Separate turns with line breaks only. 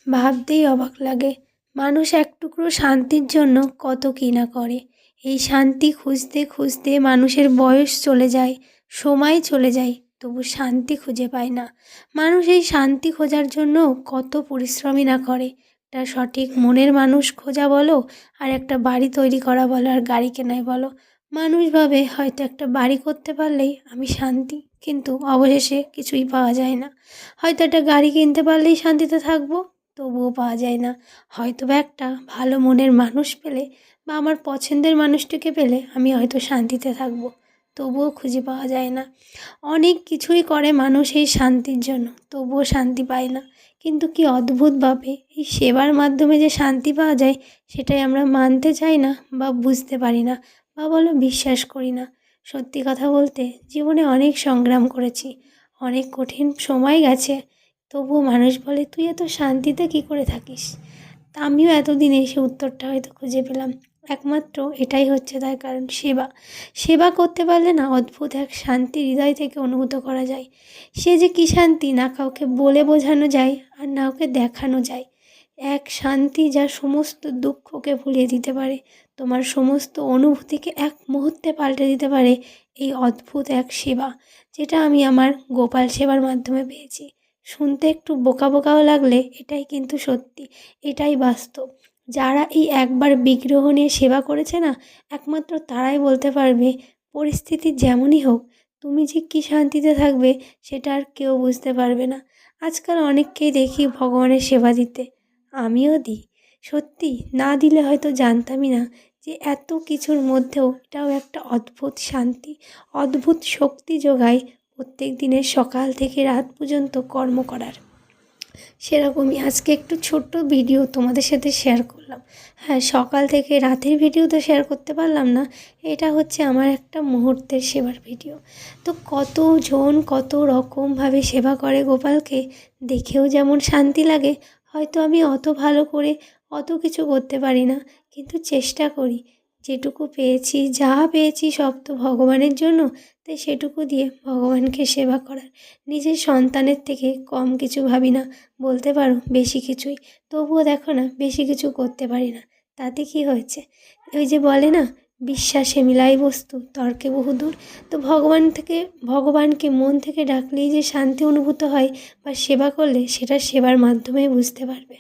ভাবতেই অবাক লাগে, মানুষ এক টুকরো শান্তির জন্য কত কী না করে। এই শান্তি খুঁজতে খুঁজতে মানুষের বয়স চলে যায়, সময় চলে যায়, তবু শান্তি খুঁজে পায় না। মানুষ এই শান্তি খোঁজার জন্য কত পরিশ্রমই না করে। একটা সঠিক মনের মানুষ খোঁজা বলো, আর একটা বাড়ি তৈরি করা বলো, আর গাড়ি কেনাই বলো। মানুষ ভাবে হয়তো একটা বাড়ি করতে পারলেই আমি শান্তি, কিন্তু অবশেষে কিছুই পাওয়া যায় না। হয়তো একটা গাড়ি কিনতে পারলেই শান্তিতে থাকবো, তবুও পাওয়া যায় না। হয়তোবা একটা ভালো মনের মানুষ পেলে বা আমার পছন্দের মানুষটিকে পেলে আমি হয়তো শান্তিতে থাকবো, তবুও খুঁজে পাওয়া যায় না। অনেক কিছুই করে মানুষ এই শান্তির জন্য, তবুও শান্তি পায় না। কিন্তু কি অদ্ভুতভাবে এই সেবার মাধ্যমে যে শান্তি পাওয়া যায়, সেটাই আমরা মানতে চাই না বা বুঝতে পারি না, বা বলো বিশ্বাস করি না। সত্যি কথা বলতে জীবনে অনেক সংগ্রাম করেছি, অনেক কঠিন সময় গেছে, তবুও মানুষ বলে তুই এত শান্তিতে কী করে থাকিস। তা আমিও এতদিনে সে উত্তরটা হয়তো খুঁজে পেলাম। একমাত্র এটাই হচ্ছে তার কারণ, সেবা। সেবা করতে পারলে না অদ্ভুত এক শান্তি হৃদয় থেকে অনুভূত করা যায়। সে যে কী শান্তি, না কাউকে বলে বোঝানো যায় আর না ওকে দেখানো যায়। এক শান্তি যা সমস্ত দুঃখকে ভুলিয়ে দিতে পারে, তোমার সমস্ত অনুভূতিকে এক মুহূর্তে পাল্টে দিতে পারে। এই অদ্ভুত এক সেবা, যেটা আমি আমার গোপাল সেবার মাধ্যমে পেয়েছি। শুনতে একটু বোকা বোকাও লাগলে এটাই কিন্তু সত্যি, এটাই বাস্তব। যারা এই একবার বিগ্রহ নিয়ে সেবা করেছে না, একমাত্র তারাই বলতে পারবে পরিস্থিতি যেমনই হোক তুমি যে কী শান্তিতে থাকবে, সেটা আর কেউ বুঝতে পারবে না। আজকাল অনেককেই দেখি ভগবানের সেবা দিতে, আমিও দিই। সত্যি না দিলে হয়তো জানতামই না যে এত কিছুর মধ্যেও এটাও একটা অদ্ভুত শান্তি, অদ্ভুত শক্তি যোগায় প্রত্যেক দিনের সকাল থেকে রাত পর্যন্ত কর্ম করার। সেরকমই আজকে একটু ছোট্ট ভিডিও তোমাদের সাথে শেয়ার করলাম। হ্যাঁ, সকাল থেকে রাতের ভিডিও তো শেয়ার করতে পারলাম না, এটা হচ্ছে আমার একটা মুহূর্তের সেবার ভিডিও। তো কতজন কত রকমভাবে সেবা করে গোপালকে, দেখেও যেমন শান্তি লাগে। হয়তো আমি অত ভালো করে অত কিছু করতে পারি না, কিন্তু চেষ্টা করি। যেটুকু পেয়েছি, যা পেয়েছি সব তো ভগবানের জন্য, তাই সেটুকু দিয়ে ভগবানকে সেবা করার। নিজের সন্তানের থেকে কম কিছু ভাবি না, বলতে পারো বেশি কিছুই। তবুও দেখো না, বেশি কিছু করতে পারি না, তাতে কি হয়েছে? ওই যে বলে না, বিশ্বাসে মিলাই বস্তু তর্কে বহুদূর। তো ভগবানকে মন থেকে ডাকলেই যে শান্তি অনুভূত হয়, বা সেবা করলে সেটা সেবার মাধ্যমেই বুঝতে পারবে।